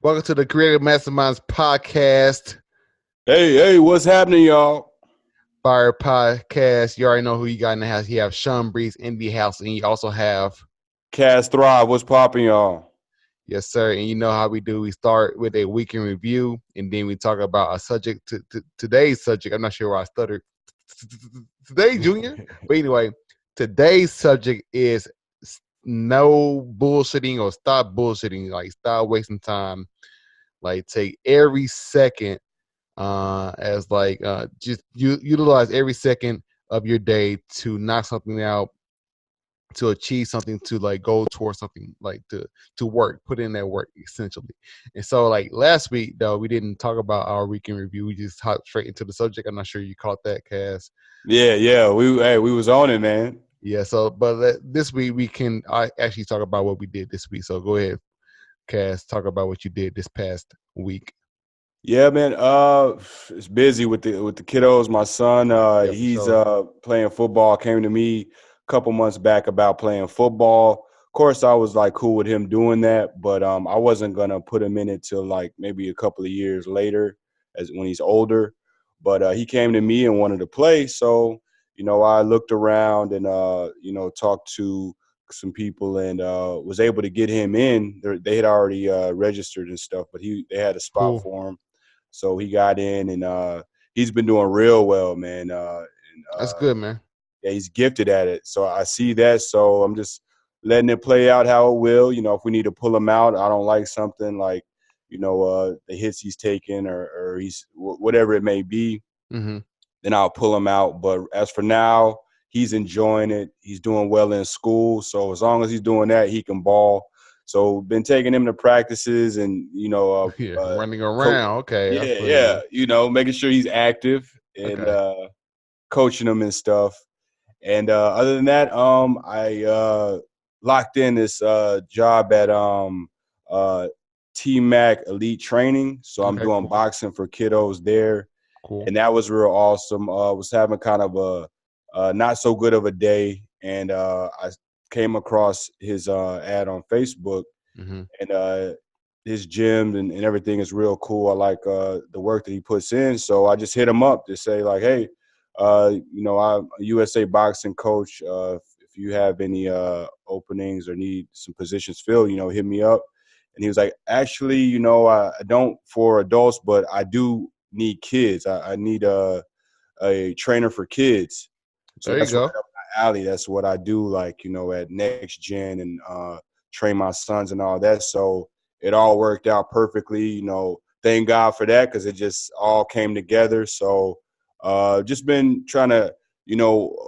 Welcome to the Creative Masterminds podcast, Hey, what's happening, y'all? Fire Podcast. You already know who you got in the house. You have Shawn in the house, and you also have, Cast Thrive, what's popping, y'all? yes, sir. And you know how we do. We start with a week in review, and then we talk about a subject. Today's subject, I'm not sure why I stuttered. Today, Junior. But anyway, today's subject is no bullshitting or stop bullshitting. Like, stop wasting time. Like, take every second as like just utilize every second of your day to knock something out, to achieve something, to like go towards something, like to work, put in that work essentially. And so like last week though, we didn't talk about our week in review. We just hopped straight into the subject. I'm not sure you caught that, Cass. Yeah, we was on it, man. Yeah, so but this week we can actually talk about what we did this week. So go ahead, Cass, talk about what you did this past week. Yeah, man. It's busy with the kiddos. My son, Yeah, for he's sure. playing football. Came to me a couple months back about playing football. Of course, I was like cool with him doing that, but I wasn't gonna put him in it till like maybe a couple of years later, as when he's older. But he came to me and wanted to play, so I looked around and talked to some people and was able to get him in. They had already registered and stuff, but they had a spot Cool. for him. So he got in, and he's been doing real well, man. That's good, man. Yeah, he's gifted at it. So I see that. So I'm just letting it play out how it will. If we need to pull him out, I don't like something like, the hits he's taking or he's whatever it may be, Mm-hmm. then I'll pull him out. But as for now, he's enjoying it. He's doing well in school. So as long as he's doing that, he can ball. So been taking him to practices and, Yeah, running coach. around. Okay, I Yeah, feel yeah. you. Making sure he's active and Okay. coaching him and stuff. And other than that, I locked in this job at uh, T-Mac Elite Training. So I'm Okay, doing cool. boxing for kiddos there, Cool. and that was real awesome. Was having kind of a not so good of a day, and I came across his ad on Facebook, Mm-hmm. and his gym and everything is real cool. I like the work that he puts in, so I just hit him up to say like, hey, I'm a USA boxing coach. If you have any openings or need some positions filled, hit me up. And he was like, actually, I don't for adults, but I do need kids. I need a trainer for kids. So There you that's right go. up my alley. That's what I do, like, at Next Gen and train my sons and all that. So it all worked out perfectly. Thank God for that because it just all came together. So just been trying to,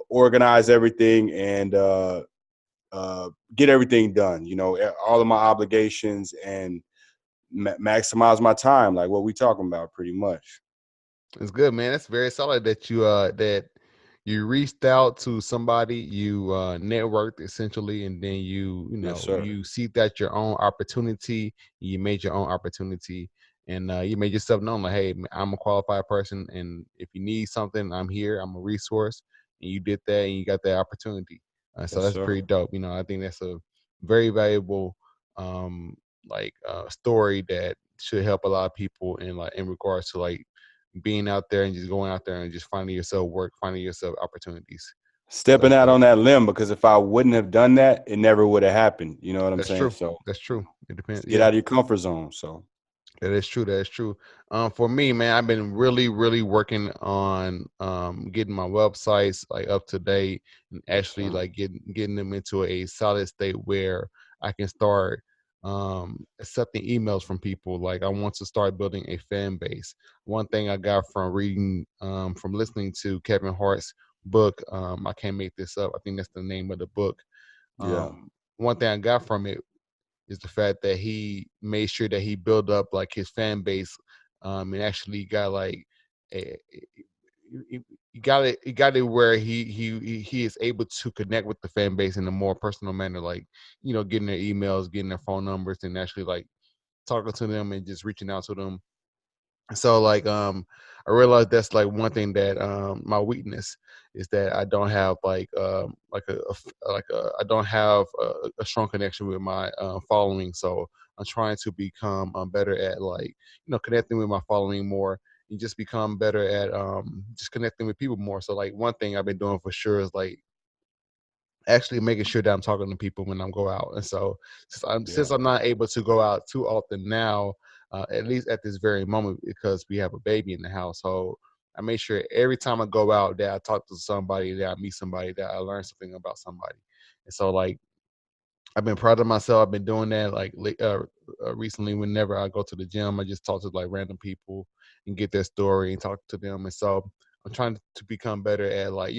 organize everything and get everything done, all of my obligations and maximize my time, like what we talking about pretty much. It's good, man. That's very solid that you reached out to somebody, you networked essentially, and then Yes, sir. you seeked out your own opportunity. You made your own opportunity, and you made yourself known. Like, hey, I'm a qualified person, and if you need something, I'm here. I'm a resource, and you did that, and you got that opportunity. So Yes, that's sir. pretty dope. I think that's a very valuable story that should help a lot of people in regards to like being out there and just going out there and just finding yourself work, finding yourself opportunities. So Stepping that's out dope. on that limb, because if I wouldn't have done that, it never would have happened. You know what I'm That's saying? true. So That's true. It depends. just get Yeah, out of your comfort zone. So that is true. That is true. For me, man, I've been really, really working on getting my websites like up to date and yes, actually sir. like getting them into a solid state where I can start accepting emails from people. Like I want to start building a fan base. One thing I got from reading from listening to Kevin Hart's book, I can't make this up. I think that's the name of the book. Yeah. One thing I got from it is the fact that he made sure that he built up like his fan base, and actually got like a, he got it where he is able to connect with the fan base in a more personal manner, like getting their emails, getting their phone numbers, and actually like talking to them and just reaching out to them So like I realized that's like one thing that my weakness is that I don't have like a I don't have a strong connection with my following. So I'm trying to become better at like connecting with my following more and just become better at just connecting with people more. So like one thing I've been doing for sure is like actually making sure that I'm talking to people when I'm go out. And so since Yeah. I'm not able to go out too often now, at least at this very moment because we have a baby in the household, I make sure every time I go out that I talk to somebody, that I meet somebody, that I learn something about somebody. And so like I've been proud of myself. I've been doing that like recently. Whenever I go to the gym, I just talk to like random people and get their story and talk to them. And so I'm trying to become better at like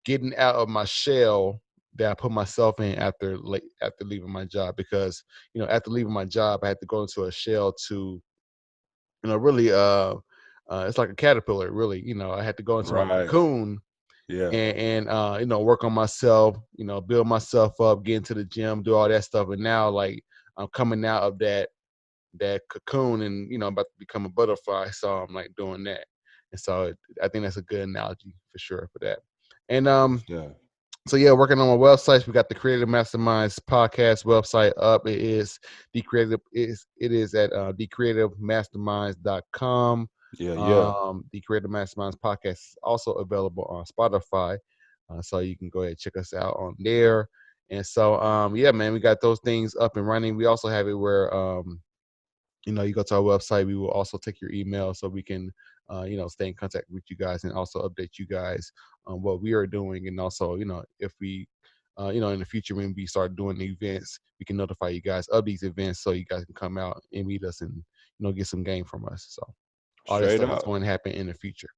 getting out of my shell that I put myself in after leaving my job because after leaving my job I had to go into a shell to really it's like a caterpillar really I had to go into my Right. cocoon Yeah. and work on myself, build myself up, get into the gym, do all that stuff. And now like I'm coming out of that cocoon and I'm about to become a butterfly. So I'm like doing that. And so I think that's a good analogy for sure for that. And Yeah. so yeah, working on my websites. We got the Creative Masterminds podcast website up. It is it is at thecreativemasterminds.com. Yeah. Yeah. The Creative Masterminds podcast is also available on Spotify. So you can go ahead and check us out on there. And so yeah, man, we got those things up and running. We also have it where you go to our website. We will also take your email so we can stay in contact with you guys and also update you guys on what we are doing. And also if we in the future when we start doing the events, we can notify you guys of these events so you guys can come out and meet us and get some game from us. So all that Straight stuff is up. going to happen in the future.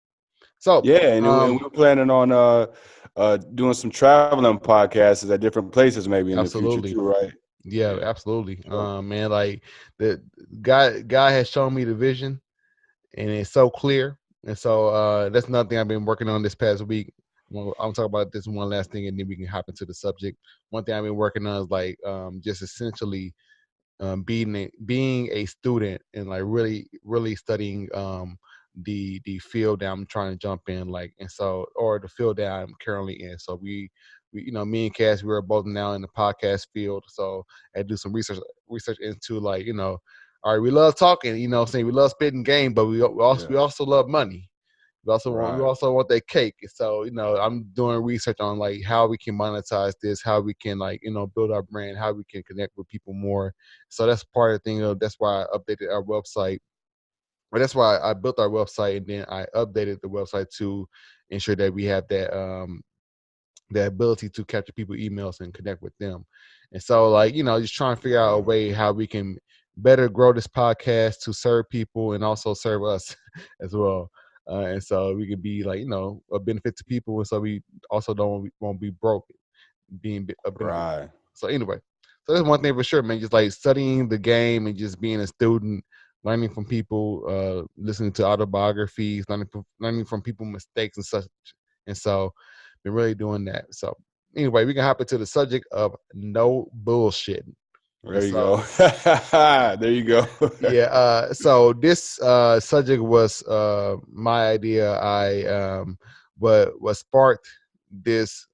So Yeah, and we're planning on doing some traveling podcasts at different places maybe in the future absolutely. too, right? Yeah, Yeah. absolutely. So Man, like the God has shown me the vision and it's so clear. And so that's another thing I've been working on this past week. Well, I'll talk about this one last thing, and then we can hop into the subject. One thing I've been working on is like just essentially being a student and like really studying the field that I'm trying to jump in, like, and so or the field that I'm currently in. So we me and Cass, we are both now in the podcast field. So I do some research into like all right, we love talking, saying we love spitting game, but we yeah. also love money. We Right. also want that cake. So, I'm doing research on like how we can monetize this, how we can like, build our brand, how we can connect with people more. So that's part of the thing. That's why I updated our website. Or that's why I built our website and then I updated the website to ensure that we have the ability to capture people emails and connect with them. And so like, just trying to figure out a Right. way how we can better grow this podcast to serve people and also serve us as well. And so we can be like, a benefit to people. And so we also don't won't be broke being a benefit to Right. people. So anyway, so that's one thing for sure, man. Just like studying the game and just being a student, learning from people, listening to autobiographies, learning from people mistakes and such. And so been really doing that. So anyway, we can hop into the subject of no bullshit. And There you so go. There you go. yeah, so this subject was my idea. I what sparked this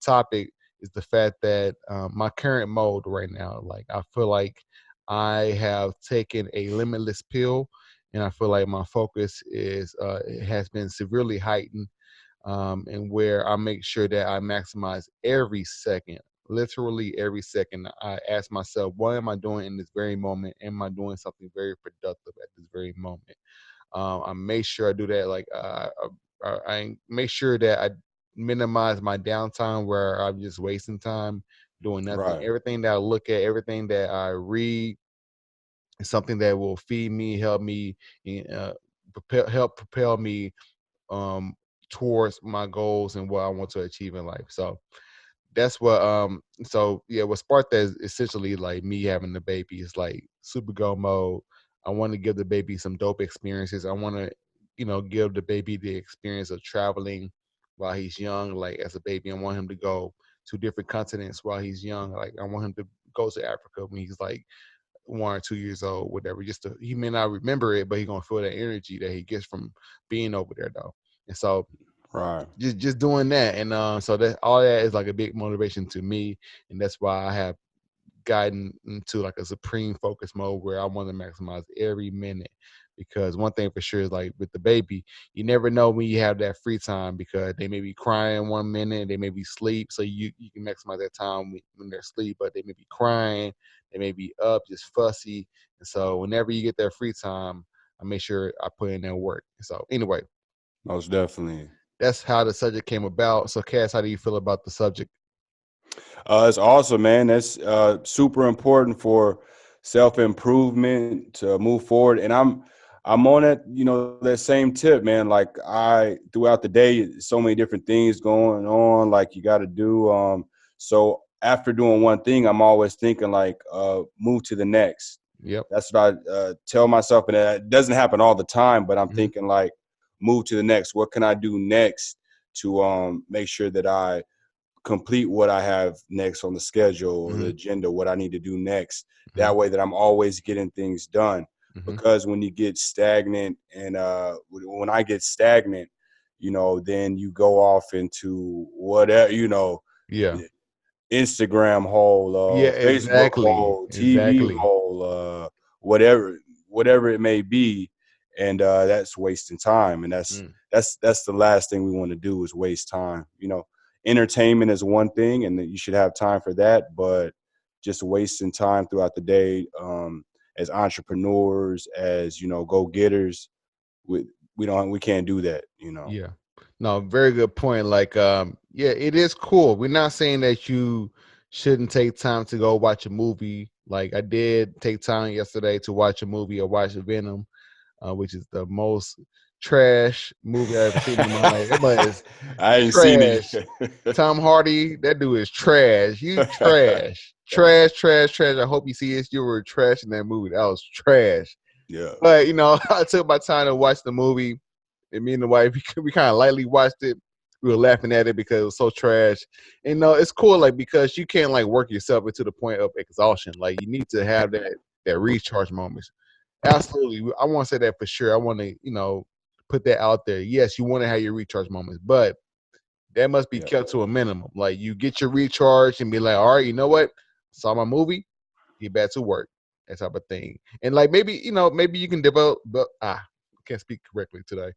topic is the fact that my current mode right now, like I feel like I have taken a limitless pill, and I feel like my focus is it has been severely heightened, and where I make sure that I maximize every second, literally every second. I ask myself, what am I doing in this very moment? Am I doing something very productive at this very moment? I make sure I do that. Like I make sure that I minimize my downtime where I'm just wasting time doing nothing. Right. Everything that I look at, everything that I read, is something that will feed me, help me, help propel me um towards my goals and what I want to achieve in life. So that's what so yeah, what sparked that is essentially like me having the baby. It's like super go mode. I want to give the baby some dope experiences. I want to, give the baby the experience of traveling while he's young. Like as a baby, I want him to go to different continents while he's young. Like I want him to go to Africa when he's like 1 or 2 years old, whatever. He may not remember it, but he gonna feel that energy that he gets from being over there though. And so Right. just doing that, and so that all that is like a big motivation to me, and that's why I have gotten into like a supreme focus mode where I want to maximize every minute. Because one thing for sure is like with the baby, you never know when you have that free time because they may be crying 1 minute, they may be asleep, so you can maximize that time when they're asleep, but they may be crying, they may be up, just fussy, and so whenever you get that free time, I make sure I put in that work. So anyway, Most definitely. that's how the subject came about. So Cass, how do you feel about the subject? It's awesome, man. That's super important for self improvement to move forward. And I'm on that, that same tip, man. Like I throughout the day, so many different things going on, like you got to do. So after doing one thing, I'm always thinking like, move to the next. Yep. That's what I tell myself, and it doesn't happen all the time. But I'm Hmm. thinking like, move to the next. What can I do next to make sure that I complete what I have next on the schedule or the Hmm. agenda, what I need to do next. Hmm. That way that I'm always getting things done. Hmm. Because when you get stagnant and when I get stagnant, then you go off into whatever, Yeah. Instagram hole, Yeah, Facebook exactly. hole, TV Exactly. hole, whatever, whatever it may be, and that's wasting time. And that's Mm, that's that's the last thing we want to do is waste time. Entertainment is one thing, and you should have time for that, but just wasting time throughout the day, as entrepreneurs, as go getters, we can't do that. yeah. No, very good point. Like, yeah, it is cool. We're not saying that you shouldn't take time to go watch a movie. Like I did take time yesterday to watch a movie or watch Venom, which is the most trash movie I've ever seen in my life. It is I ain't seen trash. it. Tom Hardy, that dude is trash. You trash. Trash, trash, trash. I hope you see this. You were trash in that movie. That was trash. Yeah. But I took my time to watch the movie, and me and the wife we kind of lightly watched it. We were laughing at it because it was so trash. And it's cool, like because you can't like work yourself into the point of exhaustion. Like you need to have that recharge moments. Absolutely, I want to say that for sure. I want to put that out there. Yes, you want to have your recharge moments, but that must be Yeah. kept to a minimum. Like you get your recharge and be like, all right, you know what? Saw my movie, get back to work. That type of thing. And like maybe you can develop but I can't speak correctly today.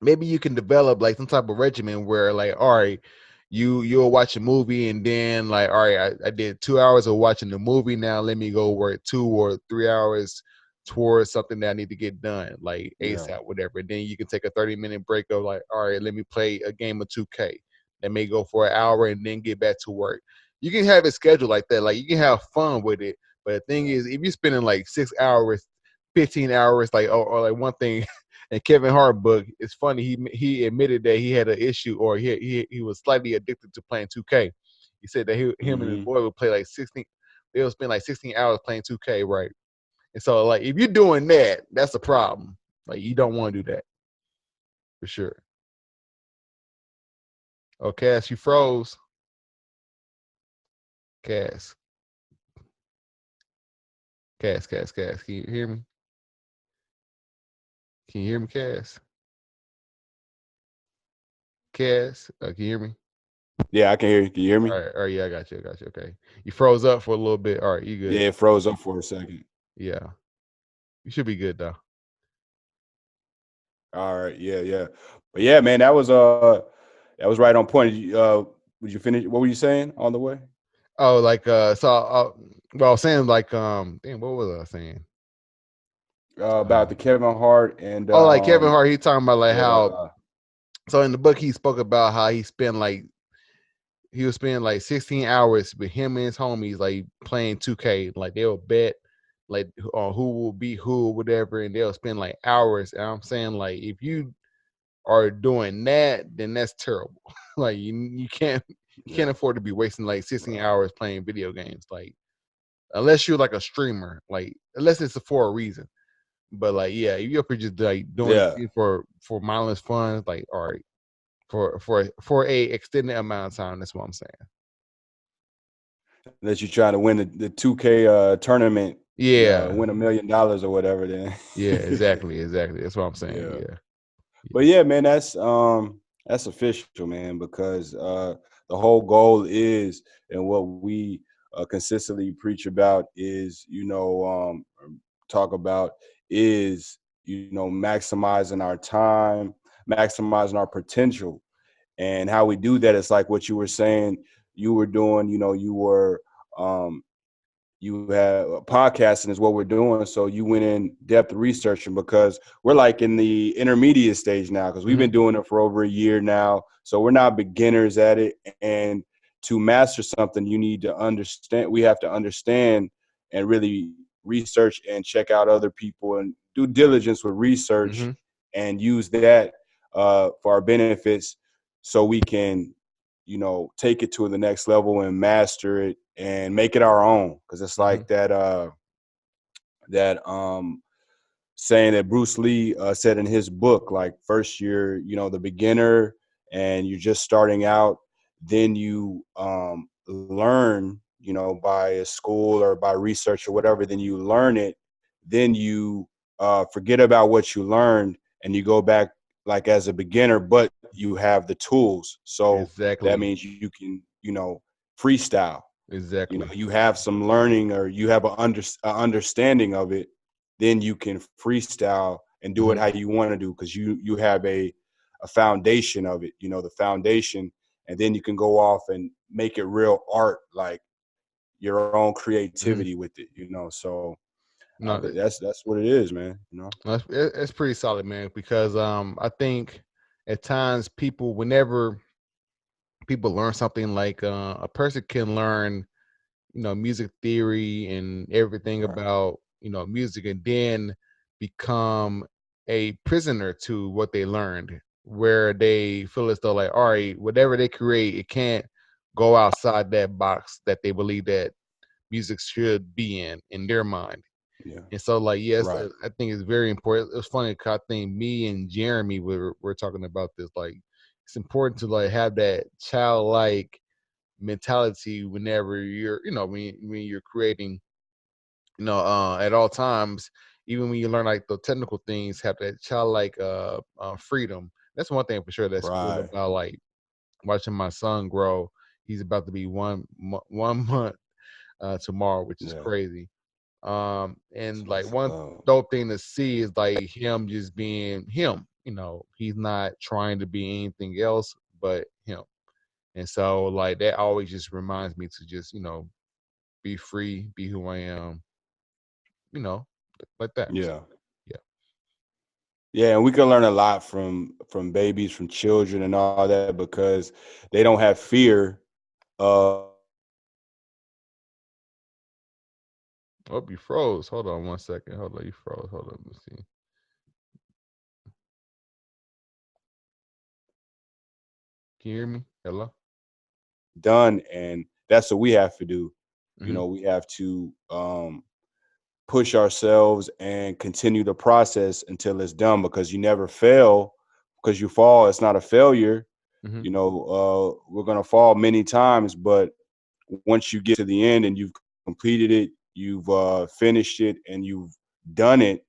Maybe you can develop like some type of regimen where like, all right, you'll watch a movie and then like, all right, I did 2 hours of watching the movie. Now let me go work 2 or 3 hours towards something that I need to get done, like Yeah. ASAP, whatever. And then you can take a 30-minute break of like, all right, let me play a game of 2K. That may go for an hour and then get back to work. You can have it scheduled like that. Like you can have fun with it. But the thing is, if you're spending like 6 hours, 15 hours, like or like one thing and Kevin Hart book, it's funny. He admitted that he had an issue, or he was slightly addicted to playing 2K. He said that him and his Hmm. boy would play like 16. They would spend like 16 hours playing 2K, right? And so, like, if you're doing that, that's a problem. Like, you don't want to do that for sure. Oh, Cass, you froze. Cass, Cass. Can you hear me? Can you hear me, Cass? Cass, can you hear me? Yeah, I can hear you. Can you hear me? All right, yeah, I got you. Okay, you froze up for a little bit. All right, you good? Yeah, it froze up for a second. Yeah, you should be good though. All right. Yeah, yeah. But yeah, man, that was right on point. Would you finish? What were you saying on the way? Oh, like well, I was saying like damn, what was I saying? About the Kevin Hart and Oh, like Kevin Hart, he talking about like how yeah, so in the book he spoke about how he was spending like 16 hours with him and his homies like playing 2K. Like they'll bet like on who will beat who or whatever, and they'll spend like hours. And I'm saying like if you are doing that, then that's terrible. Like you can't yeah, afford to be wasting like 16 right, hours playing video games. Like unless you're like a streamer, like unless it's for a reason. But like, yeah, if you're up here just like doing yeah. it for mindless fun, like all right, for a extended amount of time, that's what I'm saying. That you're trying to win the 2K tournament Yeah, win $1 million or whatever, then yeah, exactly, exactly. That's what I'm saying. yeah. Yeah, But yeah. yeah, man, that's official, man, because the whole goal is, and what we consistently preach about is, talk about is, maximizing our time, maximizing our potential, and how we do that is like what you were saying you were doing. Um, you have podcasting is what we're doing. So you went in depth researching because we're like in the intermediate stage now because we've Hmm. been doing it for over a year now. So we're not beginners at it. And to master something, you need to understand. We have to understand and really research and check out other people and do diligence with research Hmm. and use that for our benefits so we can take it to the next level and master it and make it our own. Because it's Hmm. like that saying that Bruce Lee said in his book, like first you're the beginner and you're just starting out, then you learn by a school or by research or whatever, then you learn it, then you forget about what you learned and you go back like as a beginner, but you have the tools. So that Exactly, means you can freestyle. exactly. You have some learning or you have a understanding of it, then you can freestyle and do it Hmm. how you want to do because you have a foundation of it, the foundation, and then you can go off and make it real art, like your own Hmm. creativity with it, so No, that's what it is, man. it's pretty solid, man. Because I think at times people, whenever people learn something, like a person can learn, music theory and everything Right. about, music, and then become a prisoner to what they learned, where they feel as though, like, all right, whatever they create, it can't go outside that box that they believe that music should be in their mind. Yeah. And so, like, yes, Right. I think it's very important. It's funny 'cause I think me and Jeremy were talking about this. Like, it's important to, like, have that childlike mentality whenever you're, when you're creating, at all times. Even when you learn, like, the technical things, have that childlike freedom. That's one thing for sure that's cool Right. about, like, watching my son grow. He's about to be 1 month tomorrow, which is Yeah. crazy. That's And, like, what's one up. dope thing to see is, like, him just being him. He's not trying to be anything else but him. And so, like, that always just reminds me to just, be free, be who I am, you know, like that. So, Yeah. yeah. Yeah, and we can learn a lot from babies, from children, and all that because they don't have fear of Oh, you froze. Hold on 1 second. Hold on, you froze. Hold on, let me see. Can you hear me? Hello. done, and that's what we have to do. Hmm. We have to push ourselves and continue the process until it's done because you never fail because you fall. It's not a failure. Hmm. We're gonna fall many times, but once you get to the end and you've completed it, you've finished it, and you've done it,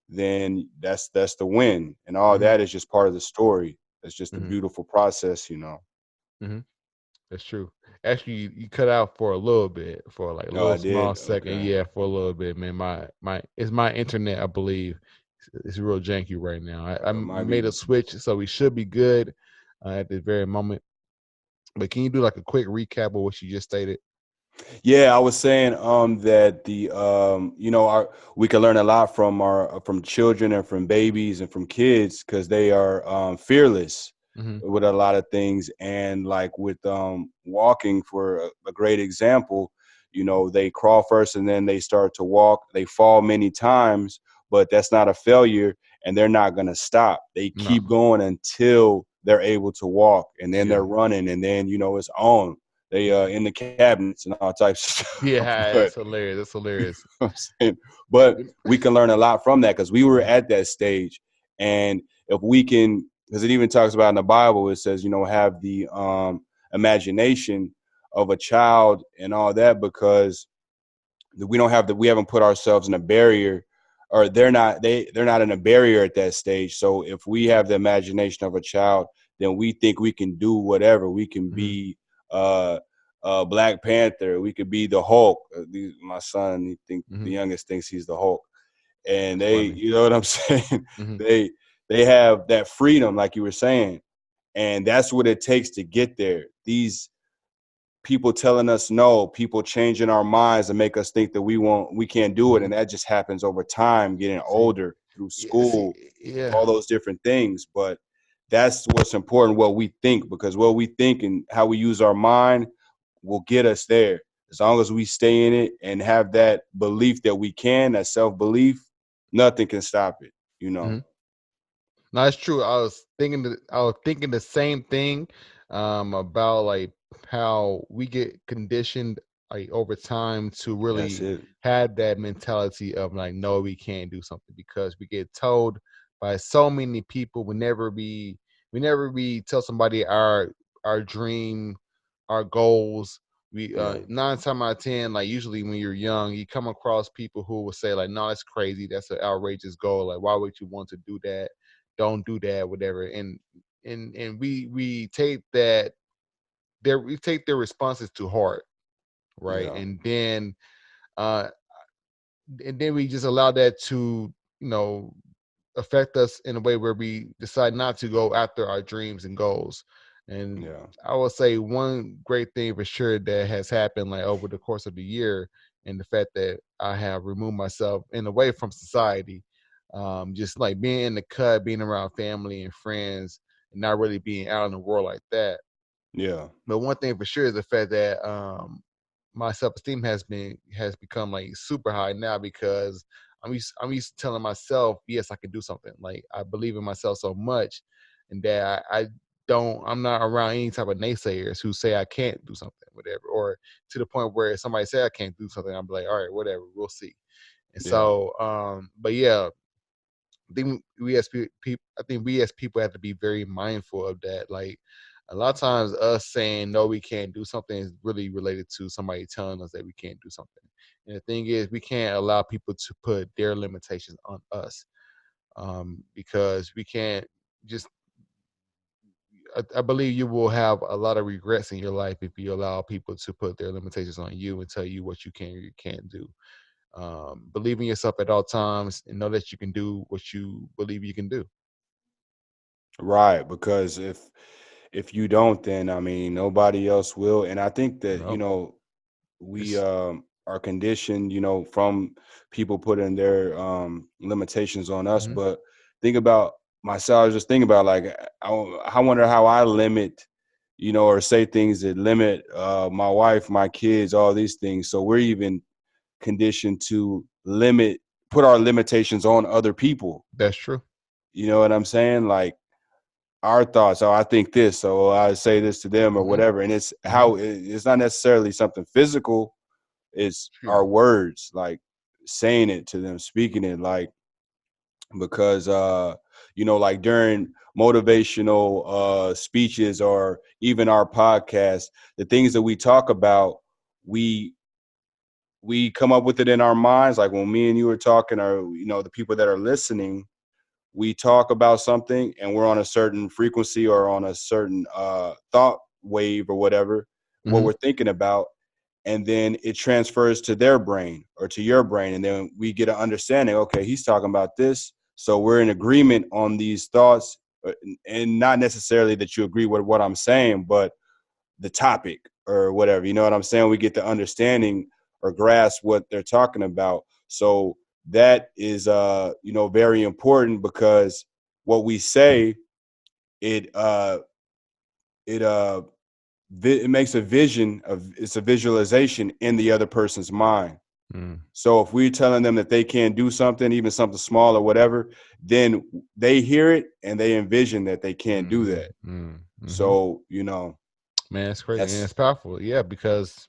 then that's the win, and all Hmm. that is just part of the story. It's just a Hmm. beautiful process. Hmm. That's true. Actually, you cut out for a little bit, for like a Oh, little I small did. second. Okay. Yeah, for a little bit, man. My it's my internet, I believe. It's real janky right now. I Might made a be. switch, so we should be good at this very moment. But can you do like a quick recap of what you just stated? Yeah, I was saying that the our we can learn a lot from children and from babies and from kids because they are fearless Hmm. with a lot of things, and like with walking for a great example, they crawl first and then they start to walk. They fall many times, but that's not a failure, and they're not going to stop. They No. keep going until they're able to walk, and then Yeah. they're running, and then it's on. They in the cabinets and all types of stuff. Yeah, But that's hilarious. That's hilarious. I'm saying, but we can learn a lot from that because we were Mhm. at that stage. And if we can, because it even talks about in the Bible, it says, have the imagination of a child and all that, because we don't have the we haven't put ourselves in a barrier, or they're not in a barrier at that stage. So if we have the imagination of a child, then we think we can do whatever. We can Mm-hmm. be uh Black Panther, we could be the Hulk. My son, the Mm-hmm. youngest thinks he's the Hulk. And That's they, funny. you know what I'm saying, Mm-hmm. they they have that freedom, like you were saying, and that's what it takes to get there. These people telling us no, people changing our minds and make us think that we can't do it, Mm-hmm. and that just happens over time, getting See, older, through yeah, see, school, yeah. all those different things. But that's what's important, what we think, because what we think and how we use our mind will get us there. As long as we stay in it and have that belief that we can, that self-belief, nothing can stop it, you know. Mm-hmm. No, it's true. I was thinking the same thing about like how we get conditioned like over time to That's really it. have that mentality of like no, we can't do something because we get told by so many people whenever we tell somebody our dream, our goals. We Yeah. 9 times out of 10, like usually when you're young, you come across people who will say like, "No, it's crazy. That's an outrageous goal. Like, why would you want to do that? Don't do that, whatever." And we take that we take their responses to heart, right? Yeah. Uh and then we just allow that to, you know, affect us in a way where we decide not to go after our dreams and goals. And Yeah. I would say one great thing for sure that has happened like over the course of the year, and the fact that I have removed myself in a way from society, just like being in the cut, being around family and friends, and not really being out in the world like that. Yeah. But one thing for sure is the fact that my self esteem has become like super high now because I'm used to telling myself, yes, I can do something. Like I believe in myself so much, and that I don't I'm not around any type of naysayers who say I can't do something, whatever, or to the point where if somebody say I can't do something, I'm like, all right, whatever, we'll see. And Yeah. so, but yeah, I think we as people have to be very mindful of that. Like a lot of times, us saying no, we can't do something is really related to somebody telling us that we can't do something. And the thing is, we can't allow people to put their limitations on us, because we can't just. I believe you will have a lot of regrets in your life if you allow people to put their limitations on you and tell you what you can or you can't do. Believe in yourself at all times and know that you can do what you believe you can do. Right, because if you don't, then I mean nobody else will. And I think that, No, we it's are conditioned, from people putting their limitations on us. mhm, But think about myself. I was just thinking about like I wonder how I limit, or say things that limit my wife, my kids, all these things. So we're even conditioned to put our limitations on other people. that's true. You know what I'm saying? Like our thoughts. Oh, I think this, so I say this to them or Mhm, whatever. And it's mhm, it's not necessarily something physical. It's excuse our me. words, like saying it to them, speaking it, like because like during motivational speeches or even our podcast, the things that we talk about, we we come up with it in our minds. Like when me and you are talking, or the people that are listening, we talk about something and we're on a certain frequency or on a certain thought wave or whatever, what Mhm, we're thinking about, and then it transfers to their brain or to your brain, and then we get an understanding, okay, he's talking about this, so we're in agreement on these thoughts, and not necessarily that you agree with what I'm saying, but the topic or whatever, you know what I'm saying? We get the understanding or grasp what they're talking about. So that is very important, because what we say, it it it makes a it's a visualization in the other person's mind. mm, So if we're telling them that they can't do something, even something small or whatever, then they hear it and they envision that they can't do mhm, that. mm, mhm. So Man, it's crazy and it's that's powerful. Yeah, because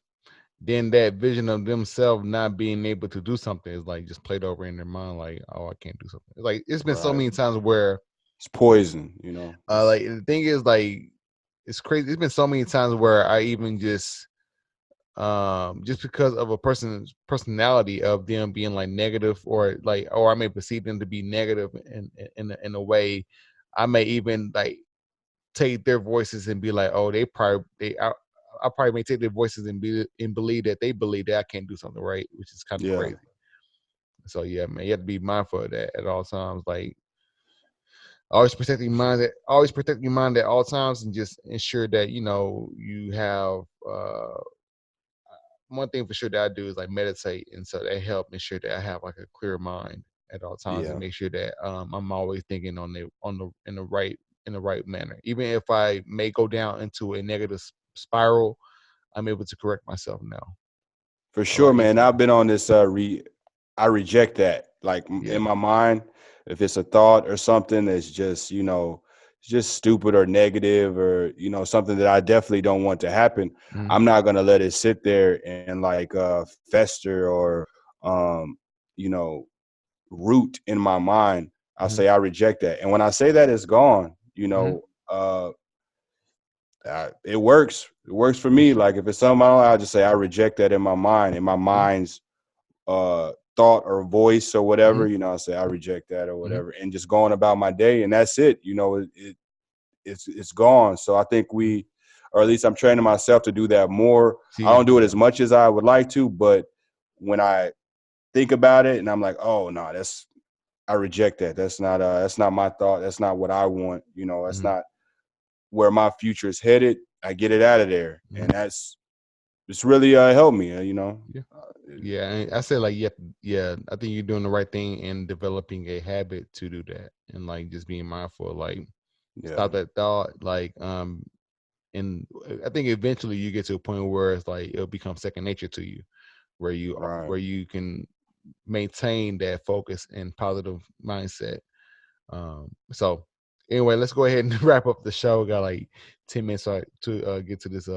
then that vision of themselves not being able to do something is like just played over in their mind. Like, oh, I can't do something. Like it's been so right. many times where, It's poison. It's like the thing is like, it's crazy. It's been so many times where I even just just because of a person's personality of them being like negative, or like, or I may perceive them to be negative in a way. I may even like take their voices and be like, oh, they probably I probably may take their voices and believe that they believe that I can't do something right, which is kind of Yeah, crazy. So yeah, man, you have to be mindful of that at all times. Like always protect your mind at all times, and just ensure that you have one thing for sure that I do is like meditate, and so that help ensure that I have like a clear mind at all times, and yeah, make sure that I'm always thinking on the in the right manner. Even if I may go down into a negative spiral, I'm able to correct myself now for a sure, lot man. easier. I've been on this. I reject that. Like Yeah. in my mind, if it's a thought or something that's just just stupid or negative, or something that I definitely don't want to happen, Mm-hmm. I'm not gonna let it sit there and like fester or um, you know root in my mind. I'll Mm-hmm. say I reject that, and when I say that, it's gone. Mm-hmm. It works. It works for For me. sure. Like if it's something I'll just say I reject that in my mind, in my Mm-hmm. mind's thought or voice or Mm-hmm. whatever. I say I reject that or Mm-hmm. whatever, and just going about my day, and that's it. It's gone. So I think or at least I'm training myself to do that more. I See, don't do it yeah. as much as I would like to, but when I think about it, and I'm like, oh no, I reject that. That's not my thought. That's not what I want. That's Mm-hmm. not where my future is headed. I get it out of there, Mm-hmm. and it's really helped me. Yeah. Yeah, and I said like yeah, yeah. I think you're doing the right thing in developing a habit to do that, and like just being mindful, like yeah, stop that thought, like and I think eventually you get to a point where it's like it'll become second nature to you, right. where you can maintain that focus and positive mindset. So anyway, let's go ahead and wrap up the show. We got like 10 minutes to get to this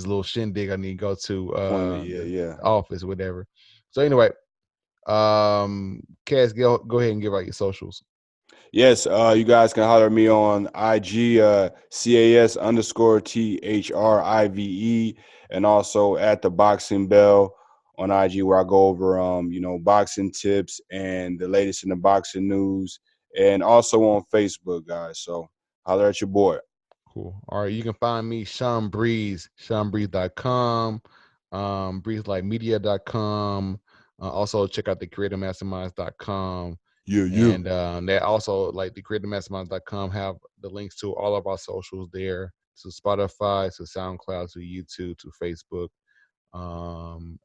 little shindig I need to go to Appointment. Yeah, the yeah. office, whatever. So anyway, Cass, go ahead and give out your socials. Yes, you guys can holler at me on IG, CAS_THRIVE, and also at the Boxing Bell on IG, where I go over boxing tips and the latest in the boxing news, and also on Facebook, guys. So holler at your boy. Cool. All right. You can find me, Shawn Breeze, ShawnBreeze.com, BreezeLikeMedia.com. Also, check out the CreativeMasterminds.com. Yeah, yeah. And that also, like the CreativeMasterminds.com, have the links to all of our socials there, to Spotify, to SoundCloud, to YouTube, to Facebook, um,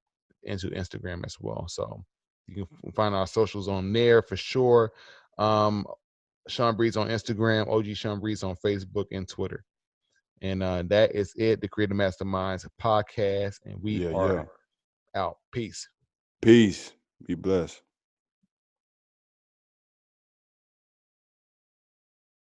and to Instagram as well. So you can find our socials on there for sure. Um, Shawn Breeze on Instagram, OG Shawn Breeze on Facebook and Twitter. And that is it, the Creative Masterminds podcast. And we Yeah, are yeah. out. Peace. Peace. Be blessed.